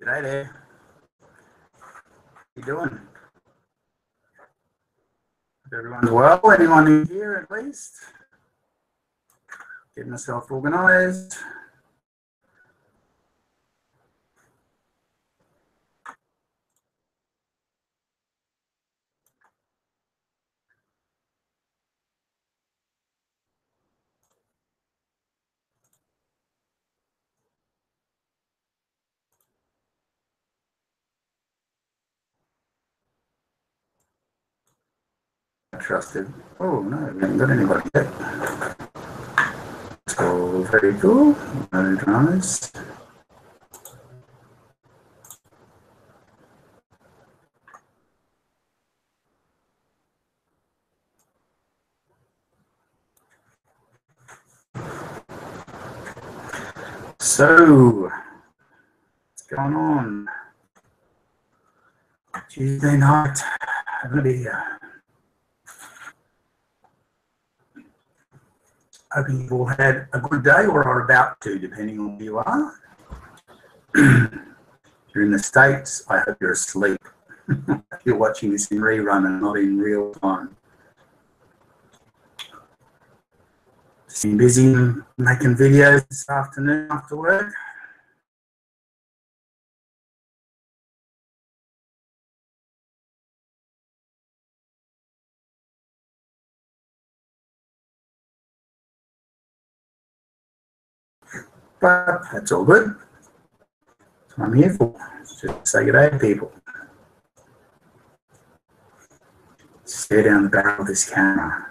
G'day there. How you doing? Hope everyone's well. Anyone in here at least? Getting myself organised. Trusted. Oh no, we haven't got anybody yet. So very cool. No dramas. So what's going on? Tuesday night, having a beer. Hoping you've all had a good day or are about to, depending on where you are. If you're in the States, I hope you're asleep. If you're watching this in rerun and not in real time. Just been busy making videos this afternoon after work. But that's all good. That's what I'm here for. Just say good day to people. Stare down the barrel of this camera.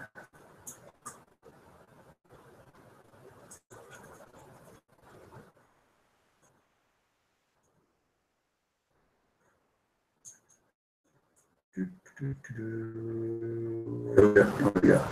What do we got?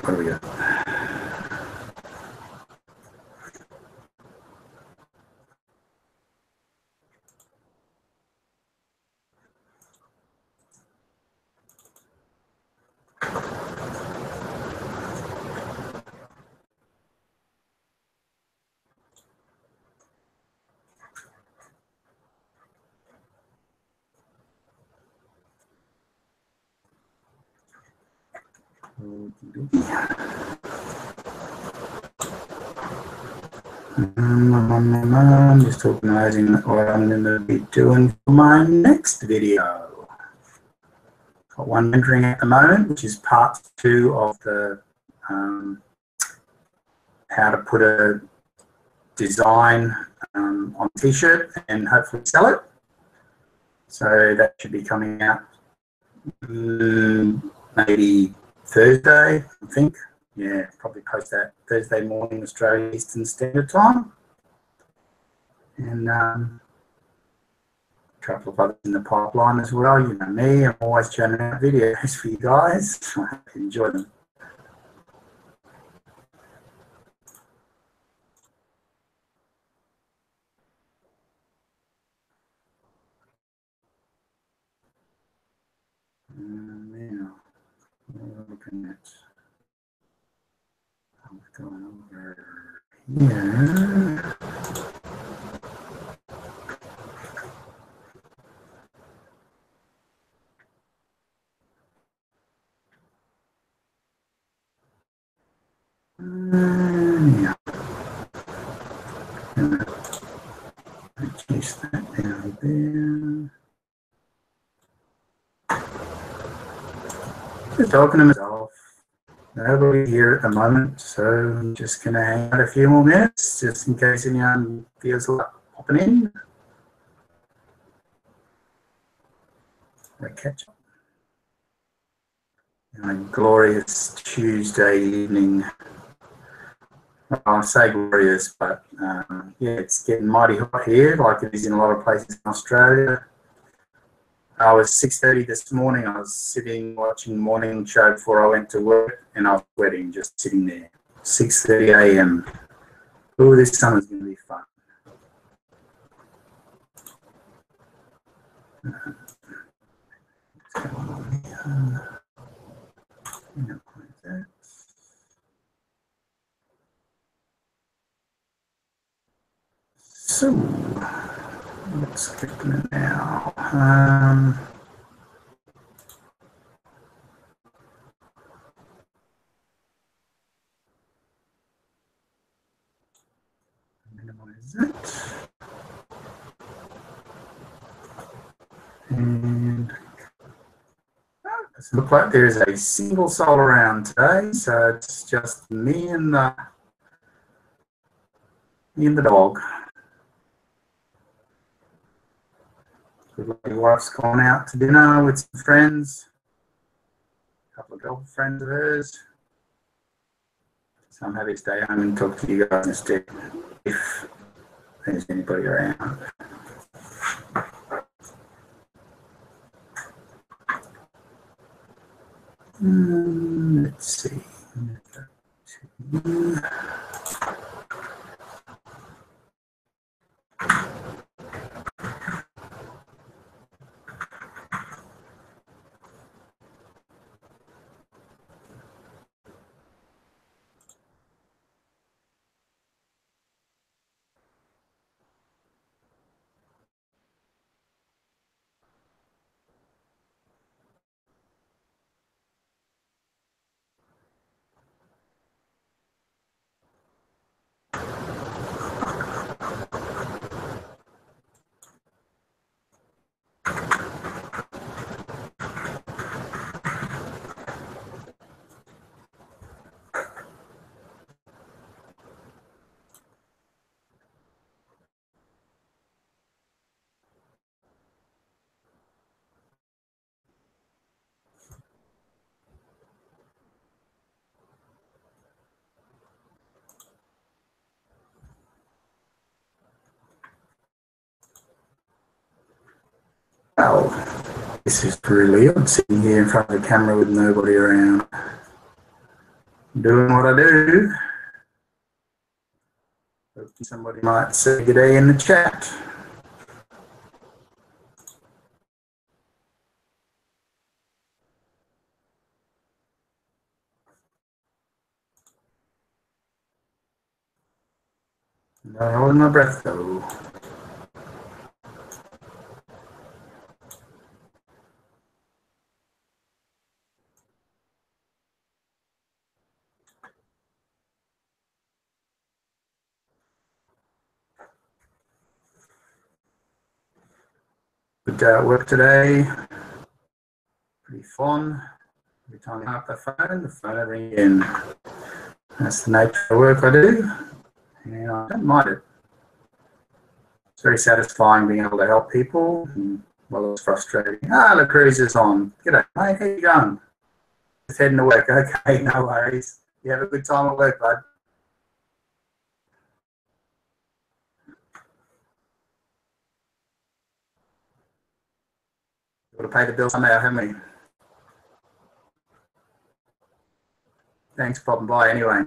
I'm just organising what I'm going to be doing for my next video. Got one entering at the moment, which is part 2 of the how to put a design on a t-shirt and hopefully sell it. So that should be coming out maybe Thursday, I think. Yeah, probably post that Thursday morning, Australia Eastern Standard Time. And a couple of others in the pipeline as well. You know me, I'm always churning out videos for you guys. I hope you enjoy them. Now, we're looking at what's going over here. Yeah. Reduce that down there. Just talking to myself. Nobody here at the moment, so I'm just going to hang out a few more minutes just in case anyone feels like popping in. Catch up. A glorious Tuesday evening. Well, I say glorious, but yeah, it's getting mighty hot here, like it is in a lot of places in Australia. I was 6:30 this morning. I was sitting watching morning show before I went to work, and I was sweating just sitting there. 6:30 a.m. Oh, this summer's going to be fun. So, What's happening now? Minimize it. And it looks like there's a single soul around today, so it's just me and the dog. My wife's gone out to dinner with some friends, a couple of girlfriends of hers. So I'm happy to stay home and talk to you guys instead, if there's anybody around. Let's see. Well, this is really odd, sitting here in front of the camera with nobody around, doing what I do. Hoping somebody might say good day in the chat. No, holding my breath though. Good day at work today. Pretty fun. Every time I pick up the phone will ring in. That's the nature of the work I do. And I don't mind it. It's very satisfying being able to help people. And, well, it's frustrating. The cruise is on. G'day, mate. How you going? Just heading to work. Okay, no worries. You have a good time at work, bud. Got to pay the bills somehow, haven't we? Thanks for popping by anyway.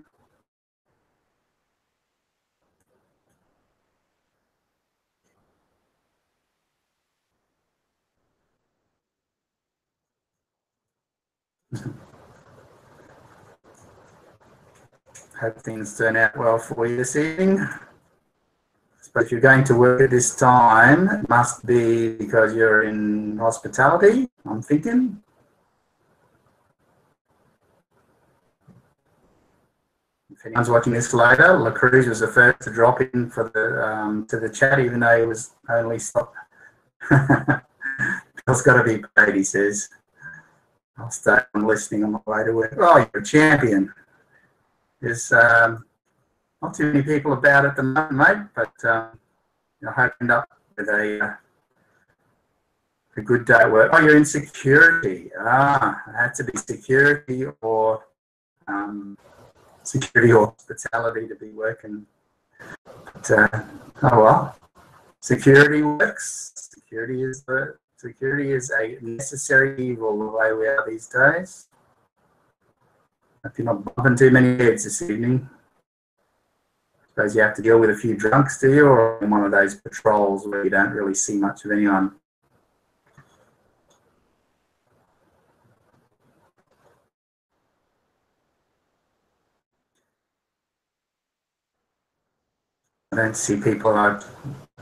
Hope things turn out well for you this evening. But if you're going to work at this time, it must be because you're in hospitality, I'm thinking. If anyone's watching this later, La Cruz was the first to drop in for the to the chat, even though he was only stopped. Bill's got to be paid, he says. I'll start listening on my way to work. Oh, you're a champion. There's not too many people about at the moment, mate, but I hope you end up with a good day at work. Oh, you're in security. It had to be security or hospitality to be working. But, oh well, security works. Security is a necessary evil the way we are these days. Hope you're not bumping too many heads this evening. I suppose you have to deal with a few drunks, do you, or in one of those patrols where you don't really see much of anyone? I don't see people. I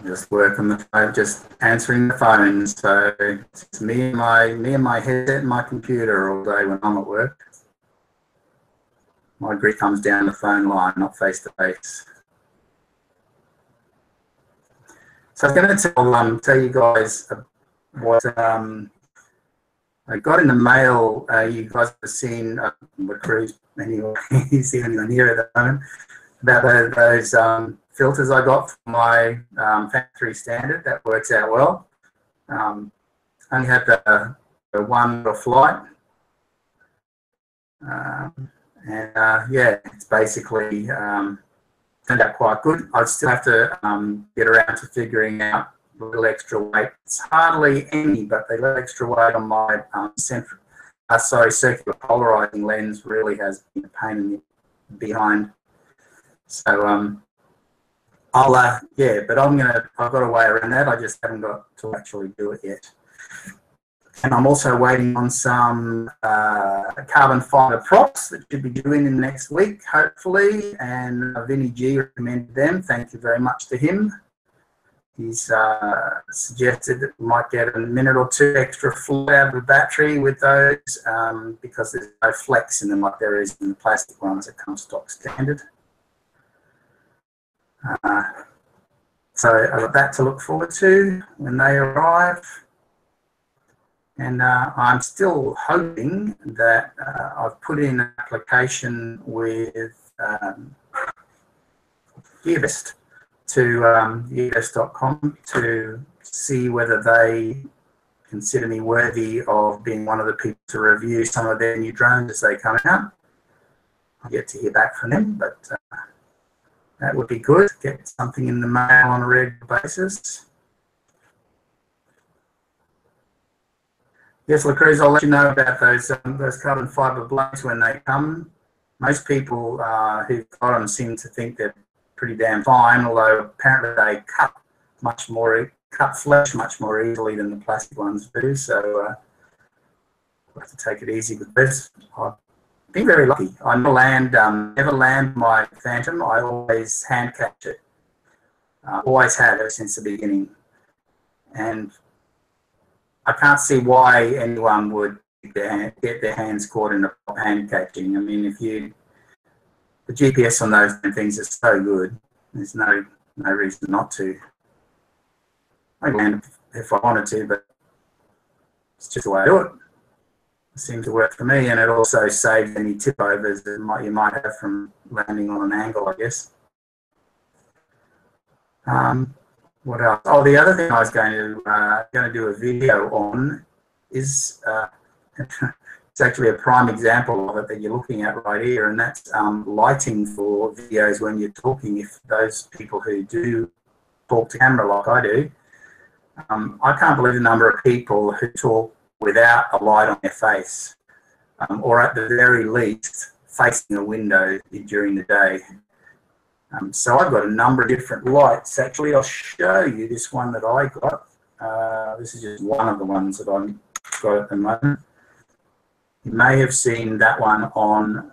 just work on the phone, just answering the phone. So it's me and my headset and my computer all day when I'm at work. My grid comes down the phone line, not face to face. So I'm going to tell you guys what I got in the mail. You guys have seen Cruz anyway. You see anyone here at the moment about those filters I got from my factory standard. That works out well. Only had the one flight, yeah, it's basically turned out quite good. I'd still have to get around to figuring out a little extra weight. It's hardly any, but the little extra weight on my circular polarizing lens really has been a pain in the behind. So yeah, but I've got a way around that. I just haven't got to actually do it yet. And I'm also waiting on some carbon fibre props that should be doing in the next week, hopefully. And Vinny G recommended them. Thank you very much to him. He's suggested that we might get a minute or two extra flow out of the battery with those because there's no flex in them like there is in the plastic ones that come stock standard. So I've got that to look forward to when they arrive. And I'm still hoping that I've put in an application with Gearbest to gearbest.com to see whether they consider me worthy of being one of the people to review some of their new drones as they come out. I'll get to hear back from them, but that would be good. Get something in the mail on a regular basis. Yes, Cruz, I'll let you know about those carbon fibre blades when they come. Most people who've got them seem to think they're pretty damn fine, although apparently they cut flesh much more easily than the plastic ones do. So I'll have to take it easy with this. I've been very lucky. I never land my Phantom. I always hand catch it. Always have ever since the beginning. And I can't see why anyone would get their hands caught in a hand catching. I mean, the GPS on those things is so good, there's no reason not to. I land if I wanted to, but it's just the way I do it. It seems to work for me, and it also saves any tip overs that you might have from landing on an angle, I guess. What else? Oh, the other thing I was going to do a video on is it's actually a prime example of it that you're looking at right here, and that's lighting for videos when you're talking. If those people who do talk to camera like I do, I can't believe the number of people who talk without a light on their face, or at the very least facing a window during the day. So I've got a number of different lights. Actually, I'll show you this one that I got. This is just one of the ones that I've got at the moment. You may have seen that one on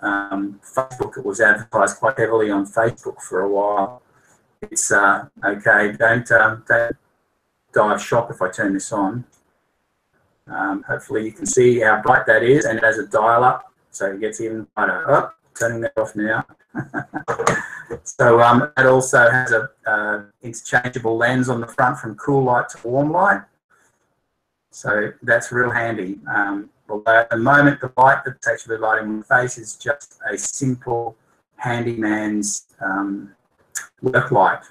Facebook. It was advertised quite heavily on Facebook for a while. It's okay. Don't dive shop if I turn this on. Hopefully you can see how bright that is, and it has a dial up, so it gets even brighter. Oh, turning that off now. So it also has a interchangeable lens on the front from cool light to warm light. So that's real handy. Although at the moment the light that's actually lighting my face is just a simple handyman's work light.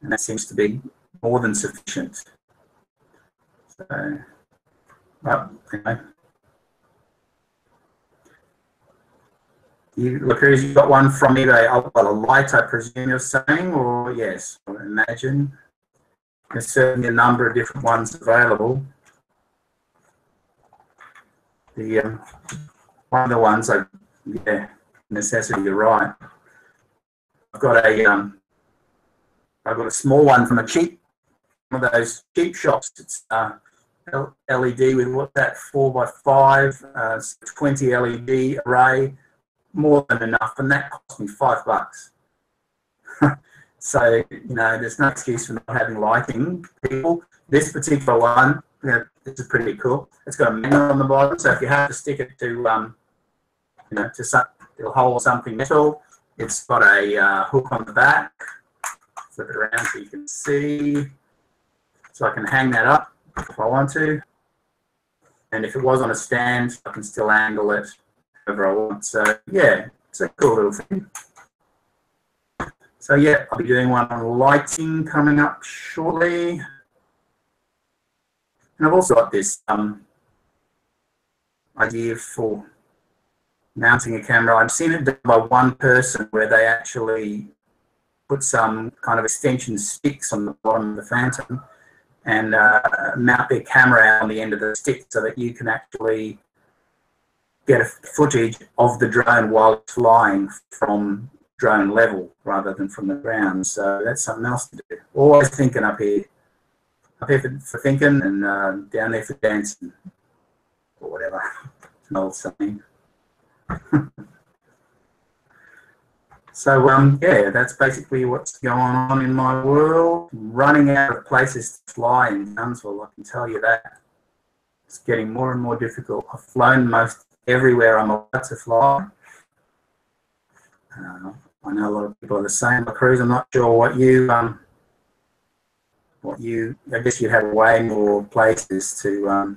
And that seems to be more than sufficient. So, well, anyway. You got one from eBay. Oh, well, a light, I presume you're saying, or yes, I imagine. There's certainly a number of different ones available. The one of the ones, yeah, necessity. You're right. I've got a small one from one of those cheap shops. It's LED with what's that, 4x5, 20 LED array. More than enough, and that cost me $5. So, you know, there's no excuse for not having lighting. People, this particular one, you know, this is pretty cool. It's got a manual on the bottom, so if you have to stick it to, you know, to some, it'll hold something metal. It's got a hook on the back. Flip it around so you can see. So I can hang that up if I want to. And if it was on a stand, I can still angle it however I want. So yeah, it's a cool little thing. So yeah, I'll be doing one on lighting coming up shortly. And I've also got this idea for mounting a camera. I've seen it done by one person where they actually put some kind of extension sticks on the bottom of the Phantom and mount their camera out on the end of the stick so that you can actually get a footage of the drone while it's flying from drone level rather than from the ground. So that's something else to do. Always thinking up here for thinking and down there for dancing or whatever. It's an old saying. So yeah, that's basically what's going on in my world. Running out of places to fly in Townsville, I can tell you that. It's getting more and more difficult. I've flown most everywhere I'm allowed to fly. I know a lot of people are the same. Cruise, I'm not sure what you, I guess you'd have way more places to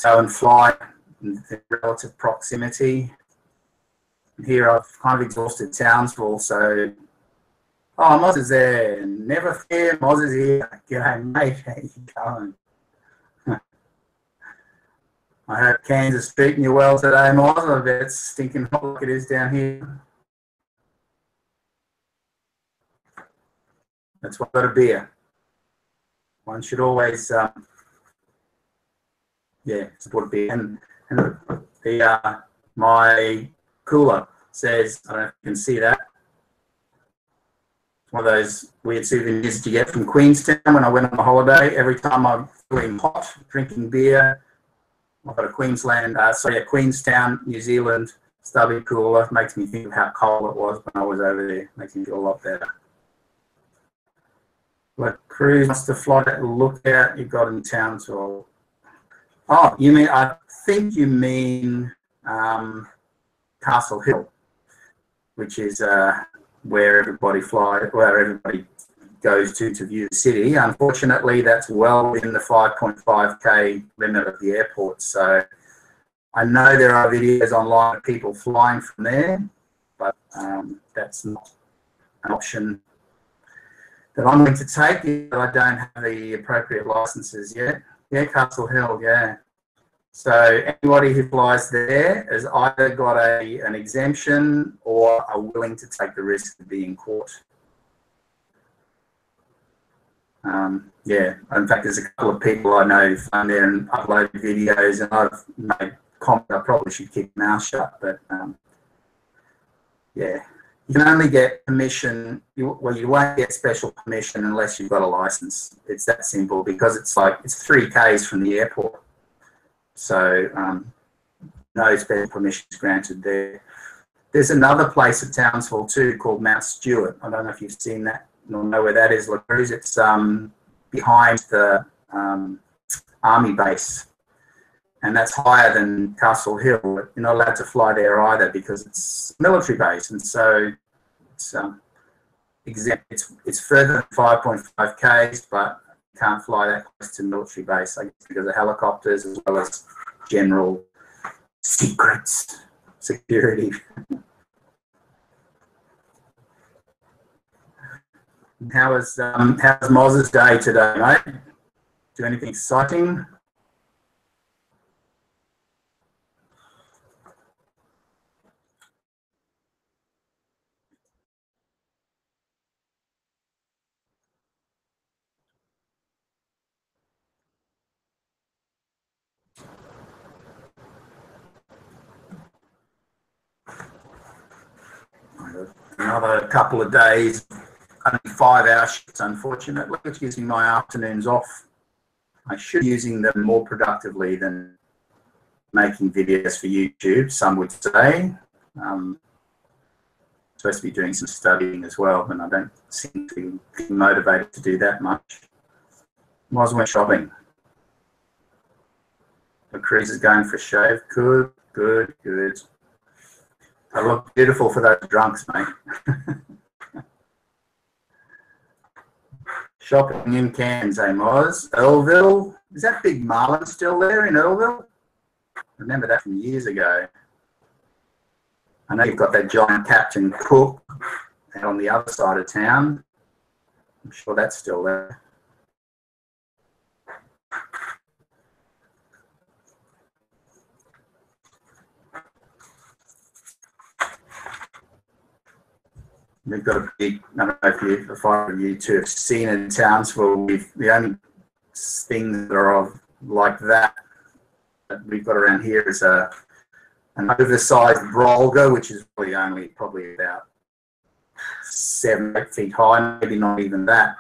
go and fly in relative proximity. Here I've kind of exhausted Townsville, so Moz is there. Never fear, Moz is here. G'day, mate. How you going? I hope Kansas treating you well today, Moz. I bet it's stinking hot like it is down here. That's why I've got a beer. One should always, support a beer. And the my cooler says, I don't know if you can see that. It's one of those weird souvenirs you get from Queenstown when I went on a holiday. Every time I'm feeling hot, drinking beer, I've got a Queenstown, New Zealand stubby cooler. It makes me think of how cold it was when I was over there. It makes me feel a lot better. What cruise wants to fly that lookout you got in Townsville? Oh, you mean, I think you mean Castle Hill, which is where everybody goes to view the city. Unfortunately, that's well within the 5.5k limit of the airport. So I know there are videos online of people flying from there, but that's not an option that I'm going to take. I don't have the appropriate licenses yet. Yeah, Castle Hill, yeah. So anybody who flies there has either got an exemption or are willing to take the risk of being caught. Yeah, in fact, there's a couple of people I know who've flown there and uploaded videos, and I've made comment I probably should keep my mouth shut, but yeah. You can only get permission, you won't get special permission unless you've got a license. It's that simple, because it's 3Ks from the airport. So no special permissions granted there. There's another place at Townsville too called Mount Stewart. I don't know if you've seen that or know where that is, La Cruz. It's behind the army base. And that's higher than Castle Hill. But you're not allowed to fly there either because it's a military base, and so it's exempt. It's further than 5.5 k's, but you can't fly that close to military base, I guess, because of helicopters as well as general secrets, security. How's Moz's day today, mate? Do anything exciting? Another couple of days, only 5-hour shifts, unfortunately, which gives me my afternoons off. I should be using them more productively than making videos for YouTube, some would say. supposed to be doing some studying as well, but I don't seem to be motivated to do that much. Was went shopping. The Cruise is going for a shave. Good, good, good. I look beautiful for those drunks, mate. Shopping in Cairns, eh, Moz? Earlville. Is that Big Marlin still there in Earlville? I remember that from years ago. I know you've got that giant Captain Cook out on the other side of town. I'm sure that's still there. We've got a big, I don't know if you, if I of you two have seen it in Townsville, the only things that are of like that we've got around here is an oversized brolga, which is really only probably about 7 or 8 feet high, maybe not even that.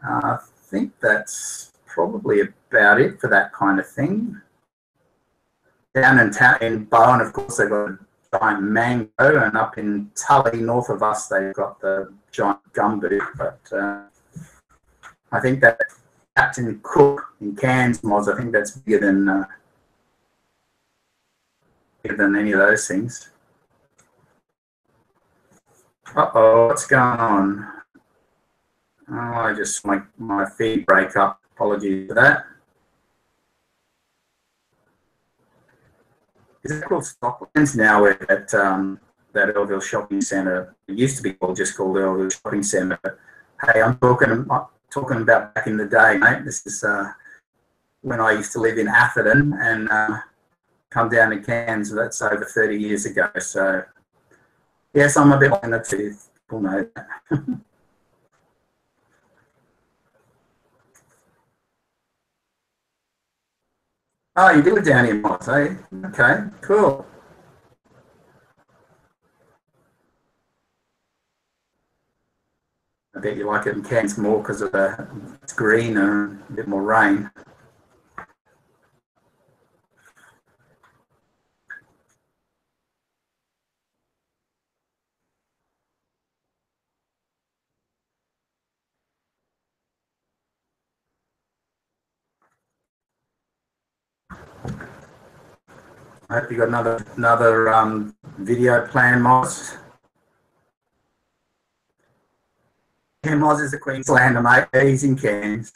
I think that's probably about it for that kind of thing. Down in Bowen, of course, they've got a giant mango, and up in Tully, north of us, they've got the giant gumboot. But I think that Captain Cook in Cairns, Moz, I think that's bigger than any of those things. Uh-oh, what's going on? Oh, I just my feed break up. Apologies for that. Is it called Stocklands now? Where that Earlville Shopping Centre, it used to be just called Earlville Shopping Centre. But hey, I'm talking about back in the day, mate. This is when I used to live in Atherton and come down to Cairns. That's over 30 years ago. So yes, I'm a bit on the tooth. People know that. Oh, you do live down here, Moss, eh? Okay, cool. I bet you like it in Cairns more because of it's greener and a bit more rain. I hope you got another video plan, Moz. Yeah, Moz is a Queenslander, mate. He's in Cairns.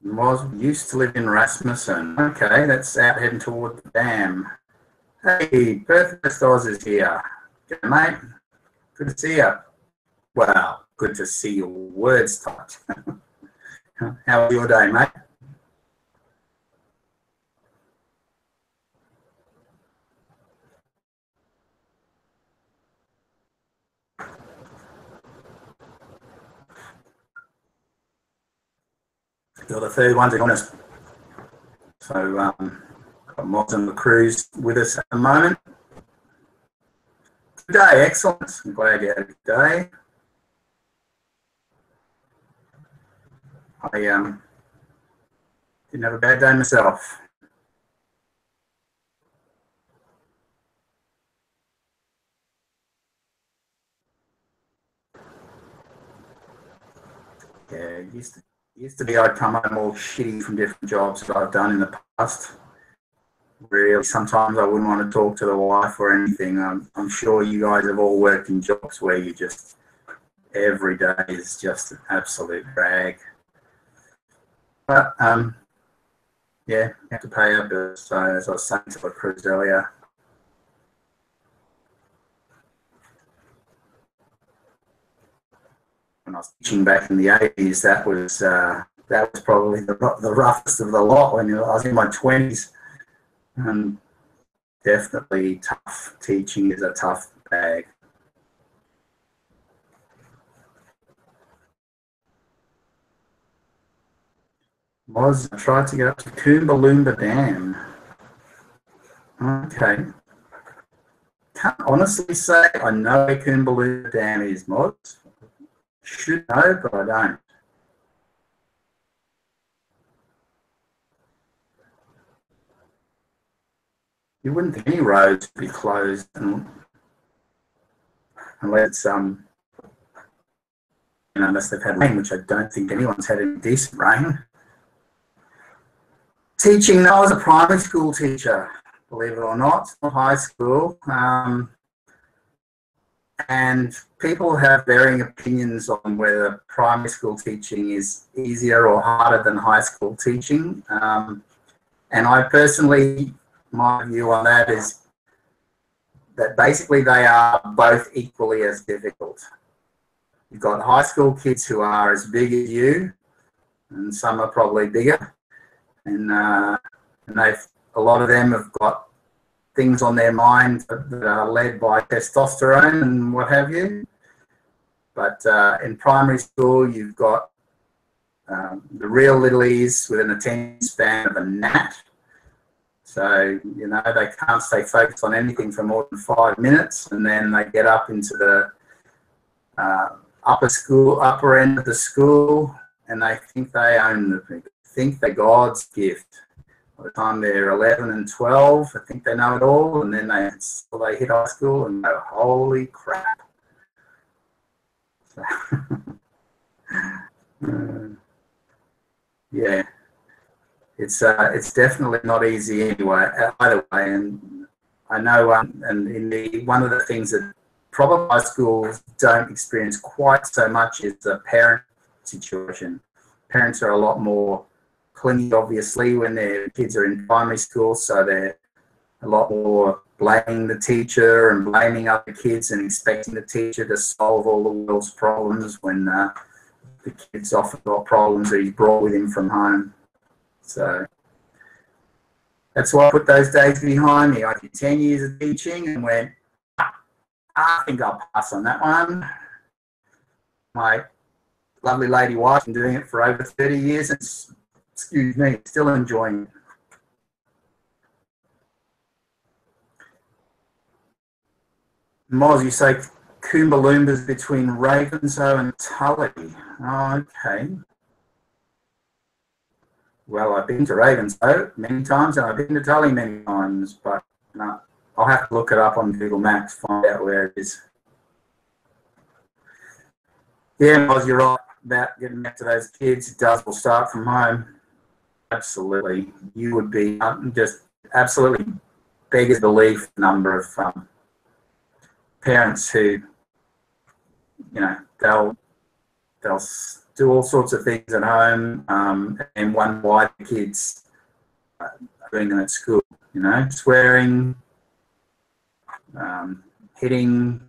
Moz used to live in Rasmussen. Okay, that's out heading toward the dam. Hey, Perth West Oz is here. G'day, mate. Good to see you. Wow, good to see your words touch. How was your day, mate? You're the third one to join us. So, got Moz and the Cruise with us at the moment. Good day, excellent. I'm glad you had a good day. I didn't have a bad day myself. Yeah, it used to be I'd come home all shitty from different jobs that I've done in the past. Really, sometimes I wouldn't want to talk to the wife or anything. I'm sure you guys have all worked in jobs where you just, every day is just an absolute drag. But, yeah, you have to pay our bills. So, as I was saying to the Cruise earlier, when I was teaching back in the 80s, that was probably the roughest of the lot when I was in my 20s. And definitely tough. Teaching is a tough bag. I tried to get up to Coomba Loomba Dam. Okay. can't honestly say I know where Coombaloo Dam is, mods. Should know, but I don't. You wouldn't think any roads would be closed unless unless they've had rain, which I don't think anyone's had any decent rain. Teaching, no, I was a primary school teacher, believe it or not, not high school. And people have varying opinions on whether primary school teaching is easier or harder than high school teaching. And I personally, my view on that is that basically they are both equally as difficult. You've got high school kids who are as big as you, and some are probably bigger, and a lot of them have got things on their mind that are led by testosterone and what have you. But in primary school, you've got the real littlies with an attention span of a gnat. So, you know, they can't stay focused on anything for more than 5 minutes, and then they get up into the upper end of the school, and they think they own the thing, think they're God's gift. By the time they're 11 and 12, I think they know it all, and then they hit high school and go, holy crap. So, yeah, it's definitely not easy anyway, either way. And I know, and one of the things that probably high schools don't experience quite so much is the parent situation. Parents are a lot more clingy, obviously, when their kids are in primary school, so they're a lot more blaming the teacher and blaming other kids and expecting the teacher to solve all the world's problems when the kid's often got problems that he's brought with him from home. So that's why I put those days behind me. I did 10 years of teaching and went, I think I'll pass on that one. My lovely lady wife, been doing it for over 30 years, and excuse me, still enjoying it. Moz, you say Coombaloombas between Ravenshoe and Tully. Oh, okay. Well, I've been to Ravenshoe many times, and I've been to Tully many times, but no, I'll have to look it up on Google Maps, find out where it is. Yeah, Moz, you're right about getting back to those kids. It does all start from home. Absolutely. You would be just absolutely beggars belief the number of parents who, you know, they'll do all sorts of things at home and wonder why the kids are doing them at school, you know, swearing, hitting,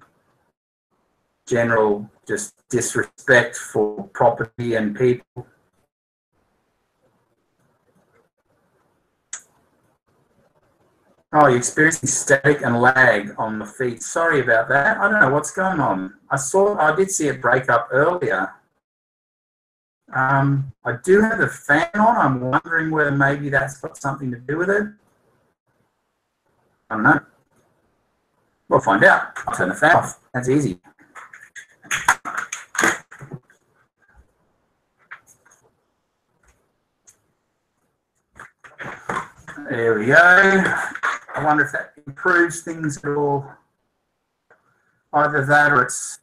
general just disrespect for property and people. Oh, you're experiencing static and lag on the feed. Sorry about that. I don't know what's going on. I did see it break up earlier. I do have the fan on. I'm wondering whether maybe that's got something to do with it. I don't know. We'll find out. I'll turn the fan off. That's easy. There we go. I wonder if that improves things at all. Either that or it's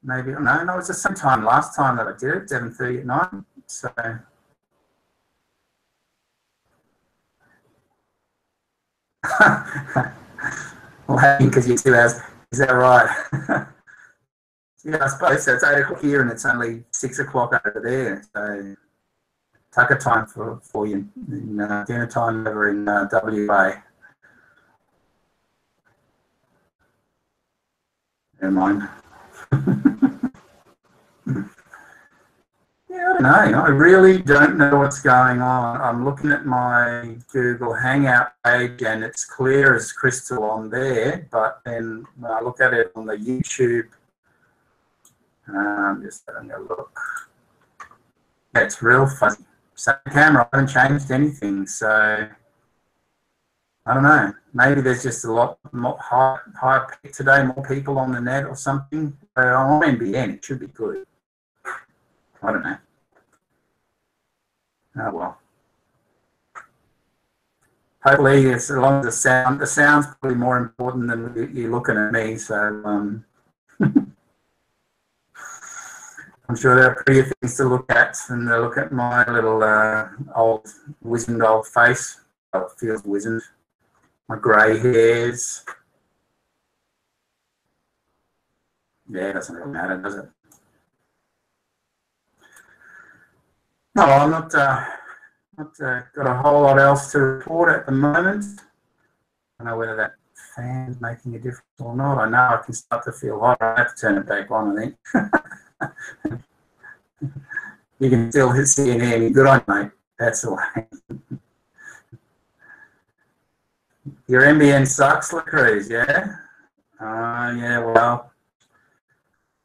maybe, no, it was the same time last time that I did it, 7:30 at night. So well, because you 2 hours, is that right? Yeah, I suppose so. It's 8 o'clock here and it's only 6 o'clock over there. So tucker time for you, in, dinner time over in WA. Never mind. Yeah, I don't know. I really don't know what's going on. I'm looking at my Google Hangout page and it's clear as crystal on there, but then when I look at it on the YouTube, just having a look. Yeah, it's real fuzzy. Same camera, I haven't changed anything, so I don't know. Maybe there's just a lot more higher pick today, more people on the net or something. On NBN, it should be good. I don't know. Oh well. Hopefully, as long as the sound's probably more important than you looking at me. So I'm sure there are prettier things to look at than to look at my little old wizened old face. Oh, it feels wizened. My grey hairs. Yeah, it doesn't really matter, does it? No, I'm not got a whole lot else to report at the moment. I don't know whether that fan's making a difference or not. I know I can start to feel hot. I have to turn it back on, I think. You can still see and hear me. Good on you, mate. That's the way. Your NBN sucks, Lacruz, yeah? Yeah, well,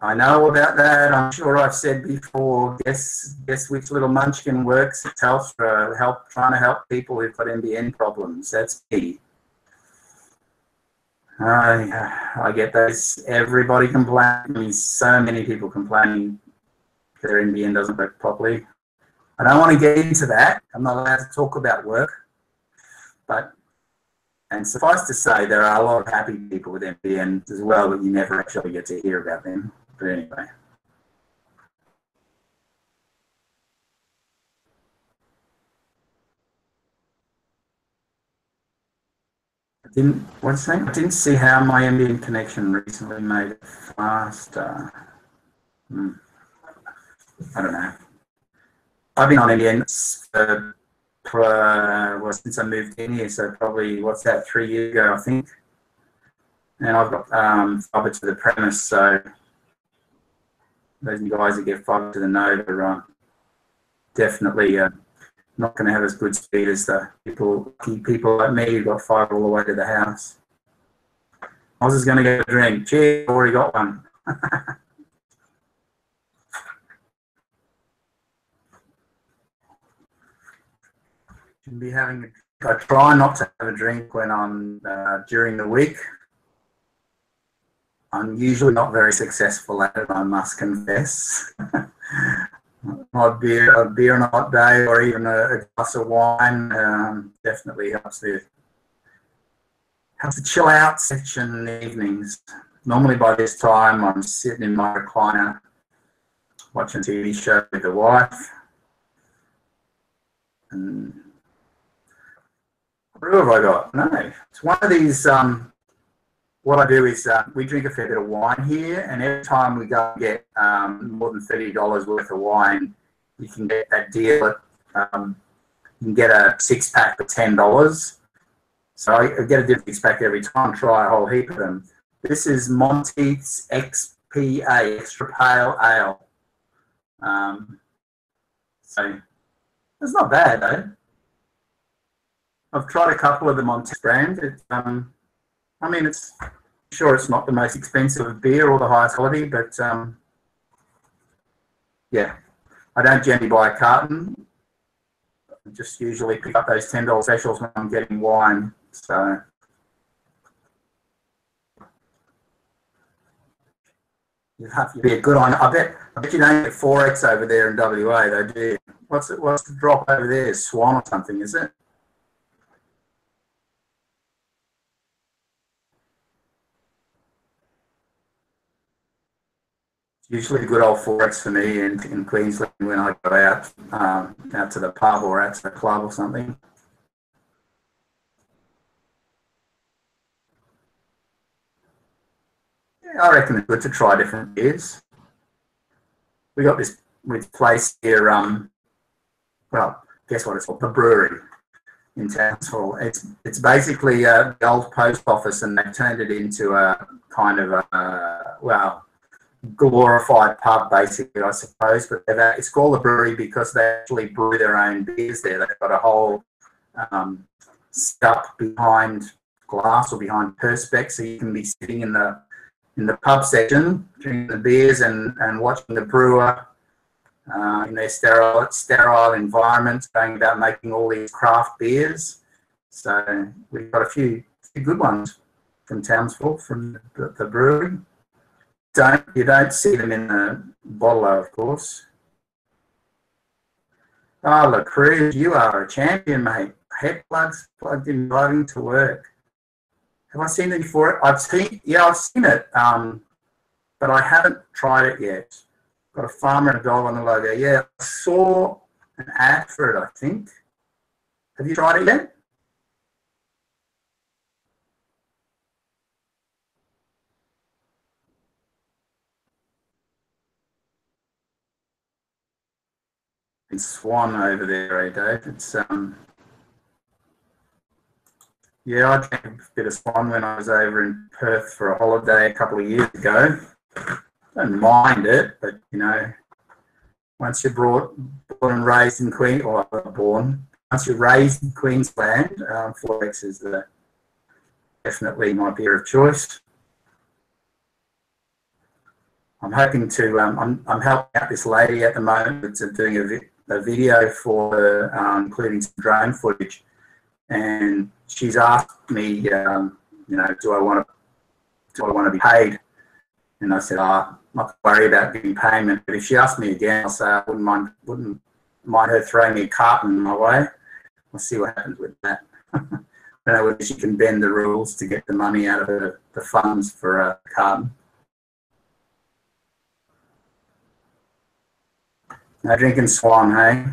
I know about that. I'm sure I've said before, guess which little munchkin works at Telstra, trying to help people who've got NBN problems. That's me. I get those. Everybody complains. So many people complaining their NBN doesn't work properly. I don't want to get into that. I'm not allowed to talk about work. And suffice to say, there are a lot of happy people with NBN as well, but you never actually get to hear about them. But anyway. I didn't see how my NBN connection recently made it faster. I don't know. I've been on NBN since I moved in here, so probably, 3 years ago, I think. And I've got fibre to the premise, so those guys that get fibre to the node are definitely not going to have as good speed as the people like me who got fibre all the way to the house. I was just going to get a drink. Cheers, already got one. Shouldn't be having I try not to have a drink when I'm during the week. I'm usually not very successful at it, I must confess. A beer on a hot day, or even a glass of wine, definitely helps to chill out section in the evenings. Normally by this time I'm sitting in my recliner watching a TV show with the wife. And who have I got? No, it's one of these. What I do is we drink a fair bit of wine here, and every time we go and get more than $30 worth of wine, you can get that deal. You can get a 6-pack for $10. So I get a different 6-pack every time. Try a whole heap of them. This is Monteith's XPA, Extra Pale Ale. So it's not bad though. I've tried a couple of the Monteith brand. I mean, it's sure it's not the most expensive beer or the highest quality, but yeah, I don't generally buy a carton. I just usually pick up those $10 specials when I'm getting wine. So you have to be a good on. I bet you don't get 4X over there in WA, though, do you? What's the drop over there? Swan or something, is it? Usually good old 4X for me in Queensland when I go out to the pub or out to the club or something. Yeah, I reckon it's good to try different beers. We got this place here, well, guess what it's called? The brewery in Townsville. It's basically the old post office, and they've turned it into a kind of well, glorified pub, basically, I suppose. But it's called the brewery because they actually brew their own beers there. They've got a whole stuff behind glass or behind perspex, so you can be sitting in the pub section, drinking the beers and watching the brewer in their sterile environment, going about making all these craft beers. So we've got a few good ones from Townsville, from the brewery. You don't see them in the bottle, of course. Oh, La Cruz, you are a champion, mate. Head plugs plugged in, driving to work. Have I seen it before? I've seen it, but I haven't tried it yet. Got a farmer and a dog on the logo. Yeah, I saw an ad for it, I think. Have you tried it yet? It's Swan over there, eh, Dave? It's yeah, I drank a bit of Swan when I was over in Perth for a holiday a couple of years ago. Don't mind it, but you know, once you're born and raised in once you're raised in Queensland, 4X is definitely my beer of choice. I'm hoping to. I'm helping out this lady at the moment that's doing a video for her, including some drone footage, and she's asked me, you know, do I want to be paid? And I said, not to worry about getting payment, but if she asked me again, I'll say I wouldn't mind her throwing me a carton my way. We'll see what happens with that. I don't know whether she can bend the rules to get the money out of the funds for a carton. No drinking Swan, hey?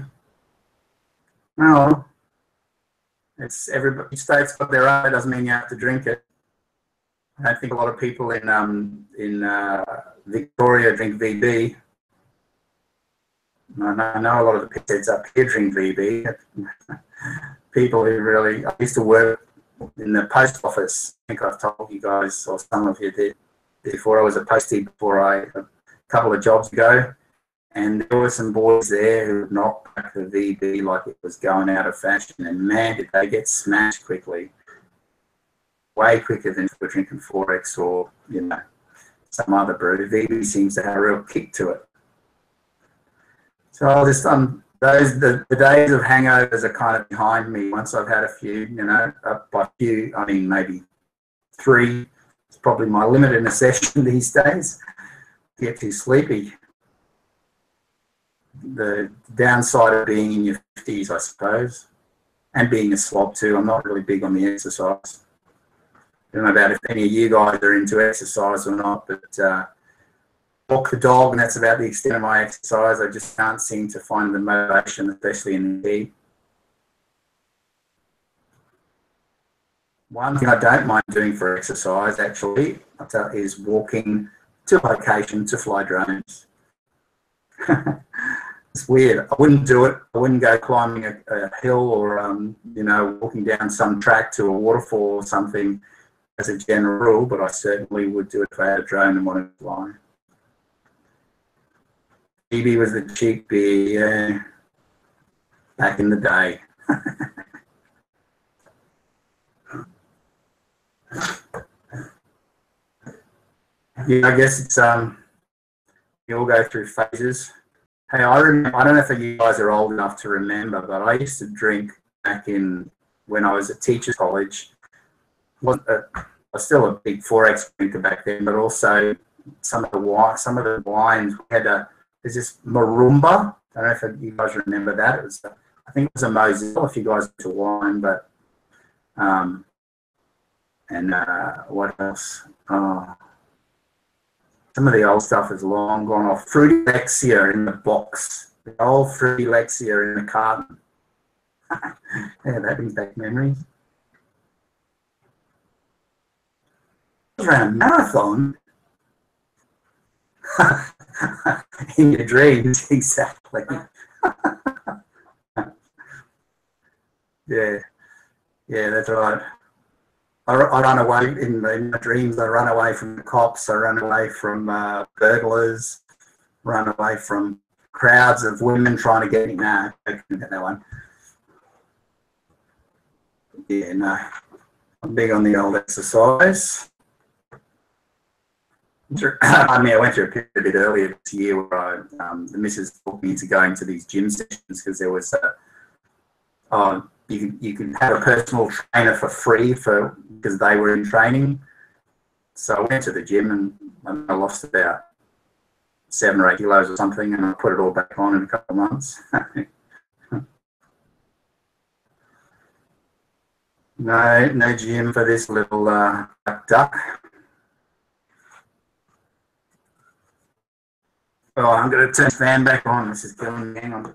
No. It's everybody. Each state's got their own. It doesn't mean you have to drink it. I don't think a lot of people in Victoria drink VB. I know a lot of the pits up here drink VB. People who really. I used to work in the post office. I think I've told you guys, or some of you did, before I was a postie. A couple of jobs ago. And there were some boys there who would knock back the VB like it was going out of fashion. And man, did they get smashed quickly. Way quicker than if we're drinking 4X or, you know, some other brew. VB seems to have a real kick to it. So I'll just, the days of hangovers are kind of behind me. Once I've had a few, you know, by few, I mean maybe 3. It's probably my limit in a session these days. Get too sleepy. The downside of being in your 50s, I suppose, and being a slob too. I'm not really big on the exercise. I don't know about if any of you guys are into exercise or not, but walk the dog, and that's about the extent of my exercise. I just can't seem to find the motivation, especially in the heat. One thing I don't mind doing for exercise, actually, is walking to location to fly drones. It's weird. I wouldn't do it. I wouldn't go climbing a hill or, you know, walking down some track to a waterfall or something as a general rule, but I certainly would do it if I had a drone and wanted to fly. BB was the cheap beer, yeah, back in the day. Yeah, I guess it's, you all go through phases. Hey, I don't know if you guys are old enough to remember, but I used to drink back in when I was at Teachers College. I was still a big 4X drinker back then, but also some of the wines. There's this Marumba. I don't know if you guys remember that. It was, I think it was a Moselle. If you guys into wine, but what else? Some of the old stuff is long gone off. Fruity Lexia in the box. The old Fruity Lexia in the carton. Yeah, that brings back memories. Ran a marathon. In your dreams, exactly. Yeah, that's right. I run away in my dreams. I run away from the cops. I run away from burglars. Run away from crowds of women trying to get me. Nah, I couldn't get that one. Yeah, no. I'm big on the old exercise. I mean, I went through a period a bit earlier this year where the missus talked me into going to these gym sessions because there was you could have a personal trainer for free because they were in training. So I went to the gym and I lost about 7 or 8 kilos or something, and I put it all back on in a couple of months. No gym for this little duck. Oh, I'm going to turn the fan back on. This is killing me. Hang on.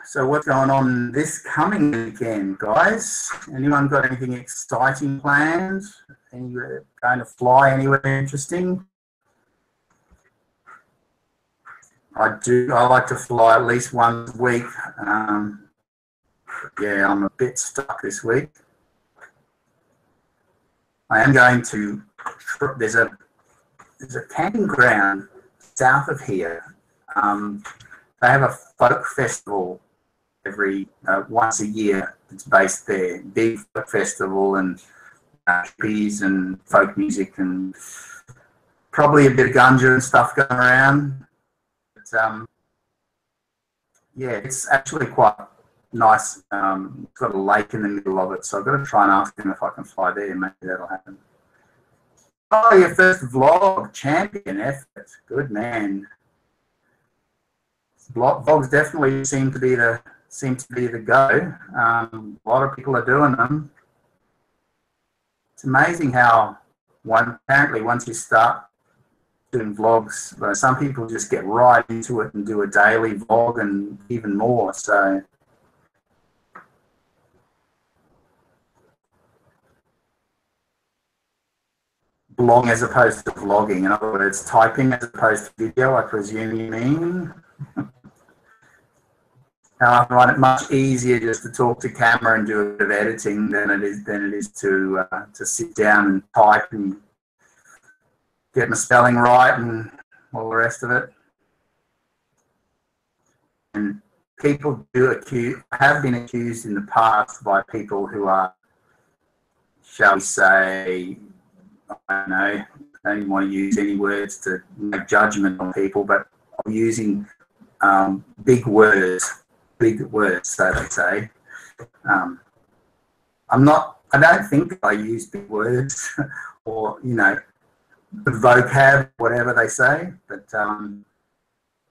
So what's going on this coming weekend, guys? Anyone got anything exciting planned? Anywhere going to fly anywhere interesting? I like to fly at least once a week. Yeah, I'm a bit stuck this week. I am going to, there's a camping ground south of here. They have a folk festival every once a year. It's based there. Big folk festival and hippies and folk music and probably a bit of ganja and stuff going around. But yeah, it's actually quite nice. It's got a lake in the middle of it, so I've got to try and ask them if I can fly there. Maybe that'll happen. Oh, your first vlog, champion effort. Good man. Vlogs definitely seem to be the go. A lot of people are doing them. It's amazing how apparently once you start doing vlogs, some people just get right into it and do a daily vlog and even more. So blogging as opposed to vlogging. In other words, typing as opposed to video, I presume you mean. I find it much easier just to talk to camera and do a bit of editing than it is to sit down and type and get my spelling right and all the rest of it. And people have been accused in the past by people who are, shall we say, I don't know, I don't even want to use any words to make judgment on people, but I'm using big words, so they say. I don't think I use big words or, you know, the vocab, whatever they say, but,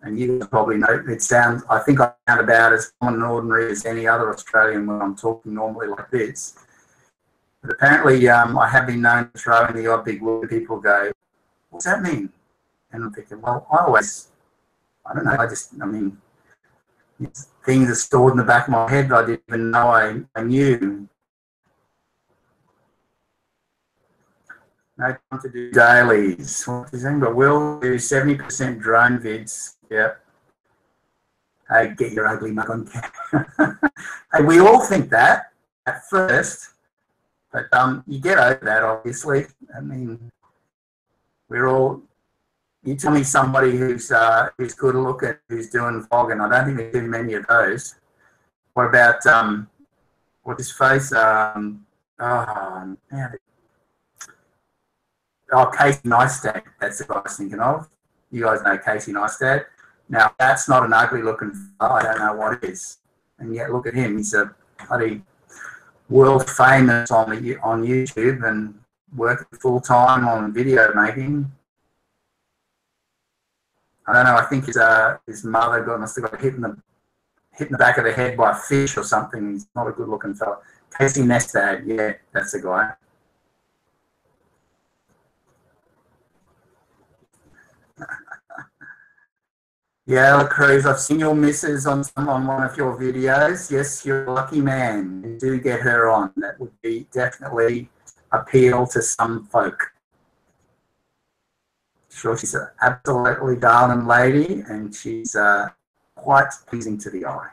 and you probably know, I think I sound about as common and ordinary as any other Australian when I'm talking normally like this. But apparently I have been known to throw in the odd big word. People go, what's that mean? And I'm thinking, well, I don't know, things are stored in the back of my head that I didn't even know I knew. No time to do dailies. What is saying? But we'll do 70% drone vids. Yep. Hey, get your ugly mug on camera. Hey, we all think that at first, but you get over that, obviously. I mean, we're all. You tell me somebody who's good to look at, who's doing vlogging. I don't think there's too many of those. What about what's his face? Casey Neistat. That's the guy I was thinking of. You guys know Casey Neistat. Now that's not an ugly looking fella. I don't know what it is. And yet look at him. He's a bloody world famous on YouTube and working full time on video making. I don't know. I think his mother must have got hit in the back of the head by a fish or something. He's not a good-looking fella. Casey Neistat, yeah, that's the guy. Yeah, Cruz, I've seen your missus on one of your videos. Yes, you're a lucky man. You do get her on. That would be definitely appeal to some folk. Sure, she's an absolutely darling lady, and she's quite pleasing to the eye.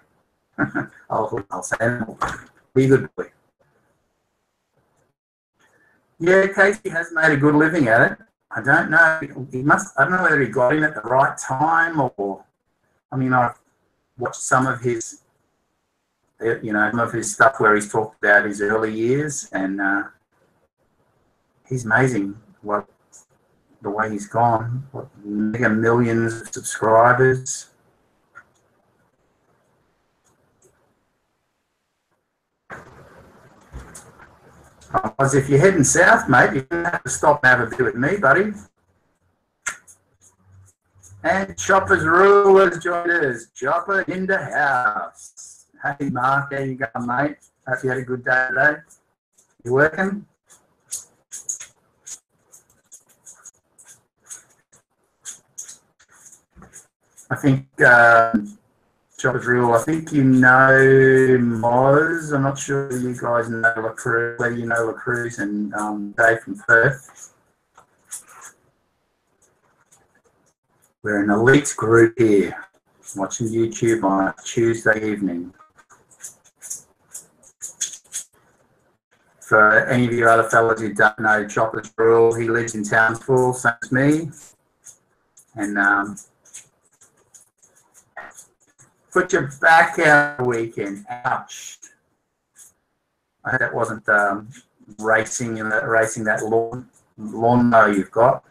I'll say that. Be a good boy. Yeah, Casey has made a good living at it. I don't know. I don't know whether he got in at the right time or. I mean, I've watched some of his you know, some of his stuff where he's talked about his early years, and he's amazing. What the way he's gone, what, mega millions of subscribers. Otherwise, if you're heading south, mate, you don't have to stop and have a beer with me, buddy. And Chopper's Rule has joined us. Chopper in the house. Hey, Mark, how you going, mate? Hope you had a good day today. You working? I think Chopper's Rule, I think you know Moz. I'm not sure if you guys know La Cruz, whether you know La Cruz and Dave from Perth. We're an elite group here, watching YouTube on a Tuesday evening. For any of you other fellas who don't know Chopper's Rule, he lives in Townsville, same as me. And put your back out the weekend. Ouch. I hope that wasn't racing that lawnmower you've got.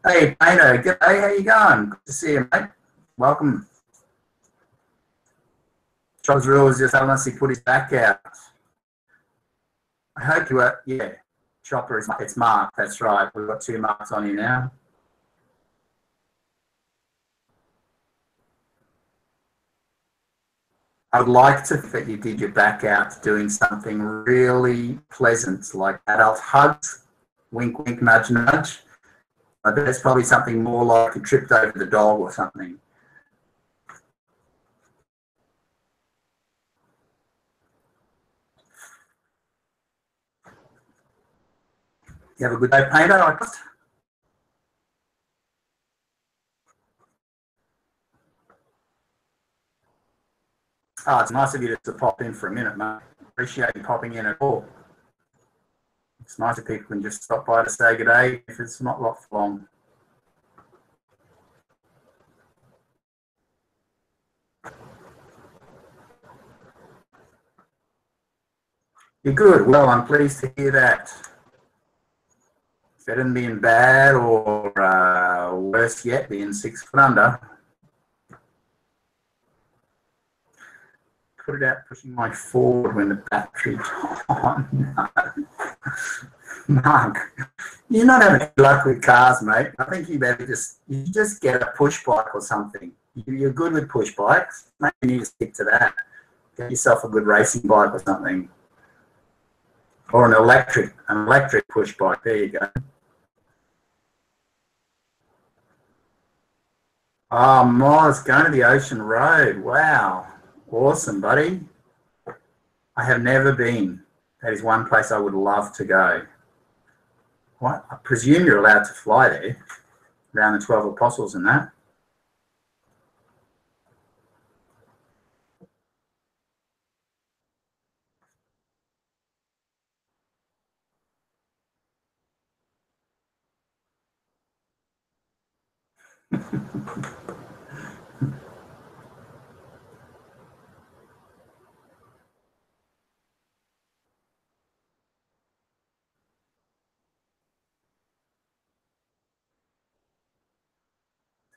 Hey, Paino, g'day, how you going? Good to see you, mate. Welcome. Chopper's Rule is just unless he put his back out. I hope you were, yeah. Chopper is, it's Mark, that's right. We've got 2 marks on you now. I would like to think that you did your back out doing something really pleasant, like adult hugs, wink, wink, nudge, nudge. I bet it's probably something more like you tripped over the dog or something. You have a good day, Painter? Oh, it's nice of you to pop in for a minute, mate. Appreciate you popping in at all. It's nice if people can just stop by to say good day if it's not long. You're good. Well, I'm pleased to hear that. Better than being bad or worse yet, being 6 foot under. Put it out pushing my Ford when the battery. Oh, no. Mark, you're not having any luck with cars, mate. I think you better just get a push bike or something. You're good with push bikes. Maybe you need to stick to that. Get yourself a good racing bike or something. Or an electric push bike. There you go. Oh, Moz, going to the Ocean Road. Wow. Awesome, buddy. I have never been. That is one place I would love to go. What? I presume you're allowed to fly there, around the 12 Apostles and that.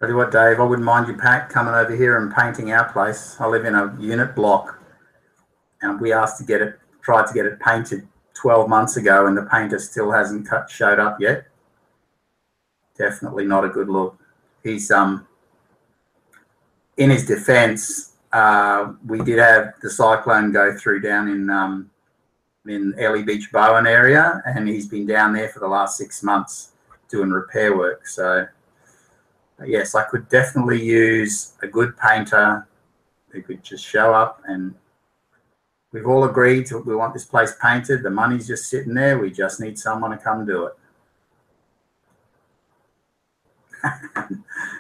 Tell you what, Dave, I wouldn't mind you coming over here and painting our place. I live in a unit block, and we tried to get it painted 12 months ago, and the painter still hasn't showed up yet. Definitely not a good look. He's in his defence, we did have the cyclone go through down in Ellie Beach Bowen area, and he's been down there for the last 6 months doing repair work. So yes, I could definitely use a good painter who could just show up, and we've all agreed we want this place painted. The money's just sitting there. We just need someone to come do it.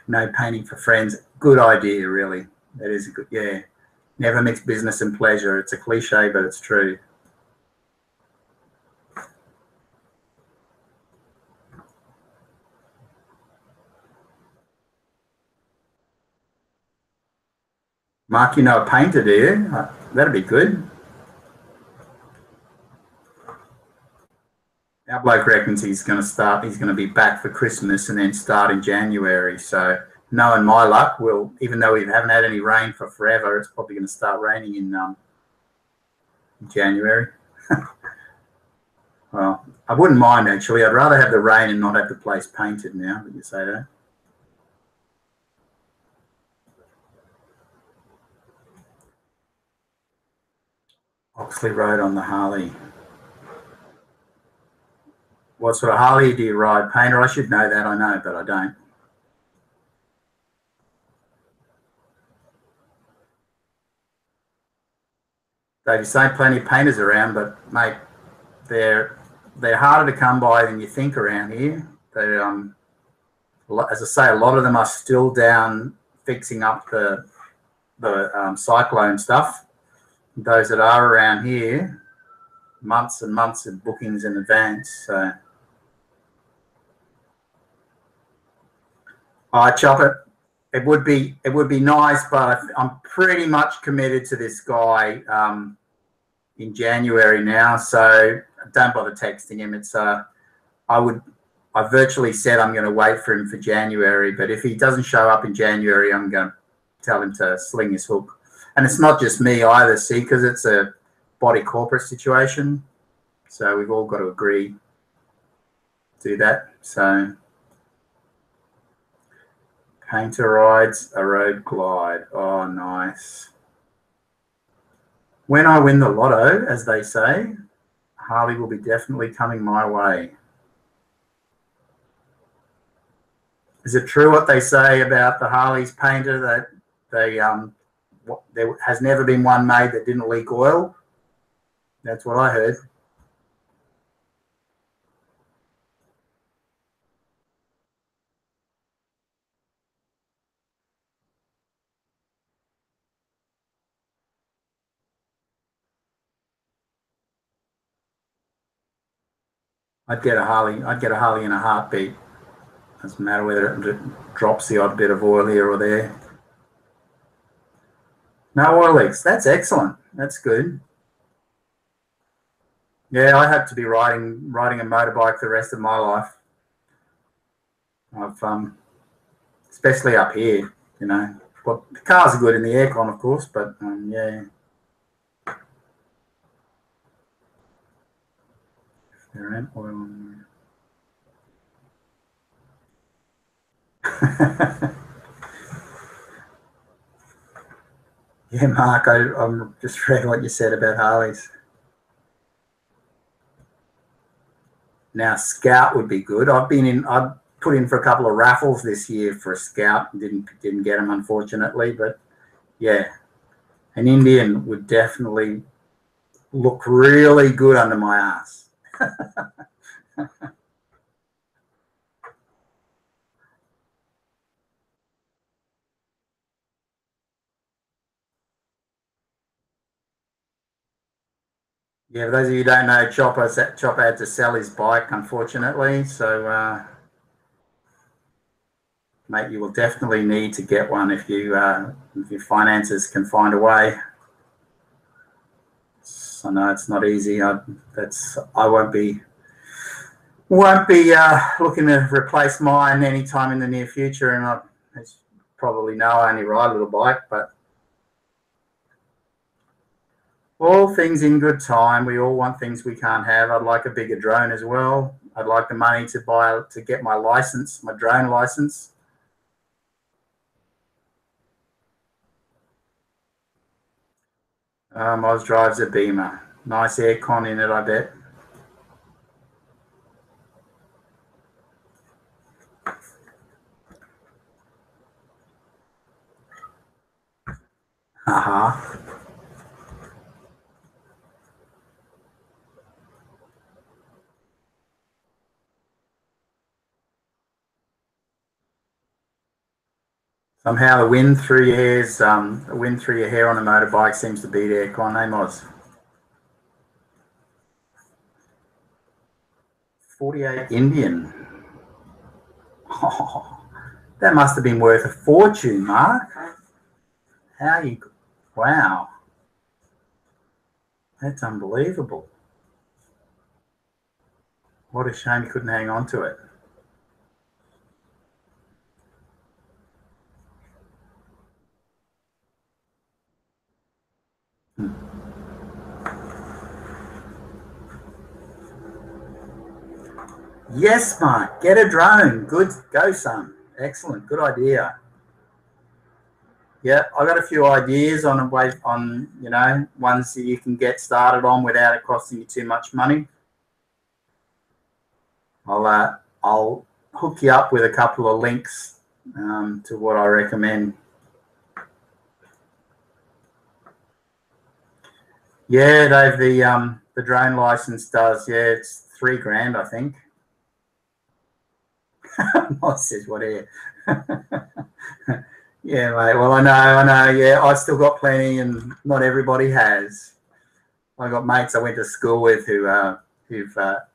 No painting for friends. Good idea, really. That is a good, yeah. Never mix business and pleasure. It's a cliche, but it's true. Mark, you know a painter, do you? That'd be good. Our bloke reckons he's going to be back for Christmas and then start in January. So knowing my luck, even though we haven't had any rain for forever, it's probably going to start raining in January. Well, I wouldn't mind actually. I'd rather have the rain and not have the place painted now that you say that. Oxley Road on the Harley. What sort of Harley do you ride? Painter? I should know that. I know, but I don't. Dave, you say plenty of painters around, but mate, they're harder to come by than you think around here. They, as I say, a lot of them are still down fixing up the cyclone stuff. Those that are around here, months and months of bookings in advance. So I chop it. It would be nice, but I'm pretty much committed to this guy in January now. So don't bother texting him. It's I virtually said I'm going to wait for him for January, but if he doesn't show up in January, I'm going to tell him to sling his hook. And it's not just me either, see, because it's a body corporate situation. So we've all got to agree to do that. So painter rides a road glide. Oh, nice. When I win the lotto, as they say, Harley will be definitely coming my way. Is it true what they say about the Harley's painter that there has never been one made that didn't leak oil? That's what I heard. I'd get a Harley in a heartbeat. Doesn't matter whether it drops the odd bit of oil here or there. No oil leaks. That's excellent. That's good. Yeah, I hope to be riding a motorbike the rest of my life. I've especially up here, you know. Well, the cars are good in the aircon, of course, but yeah. There ain't oil on there. Yeah, Mark, I'm just read what you said about Harleys. Now, Scout would be good. I've put in for a couple of raffles this year for a Scout. Didn't get them, unfortunately, but yeah, an Indian would definitely look really good under my ass. Yeah, for those of you who don't know, Chopper had to sell his bike, unfortunately. So, mate, you will definitely need to get one if your finances can find a way. I know it's not easy. I won't be looking to replace mine anytime in the near future. And as you probably know, I only ride a little bike, but all things in good time. We all want things we can't have. I'd like a bigger drone as well. I'd like the money to get my license, my drone license. Oz drives a Beamer. Nice aircon in it, I bet. Somehow the wind through your hair on a motorbike seems to beat aircon, eh, Moz? 48 Indian. Oh, that must have been worth a fortune, Mark. Wow. That's unbelievable. What a shame you couldn't hang on to it. Yes, Mark. Get a drone. Good. Go, son. Excellent. Good idea. Yeah, I got a few ideas on a way on, you know, ones that you can get started on without it costing you too much money. I'll hook you up with a couple of links to what I recommend. Yeah, Dave, the drone license does. Yeah, it's $3,000, I think. I says whatever. Yeah, mate. Well, I know. Yeah, I've still got plenty, and not everybody has. I got mates I went to school with who've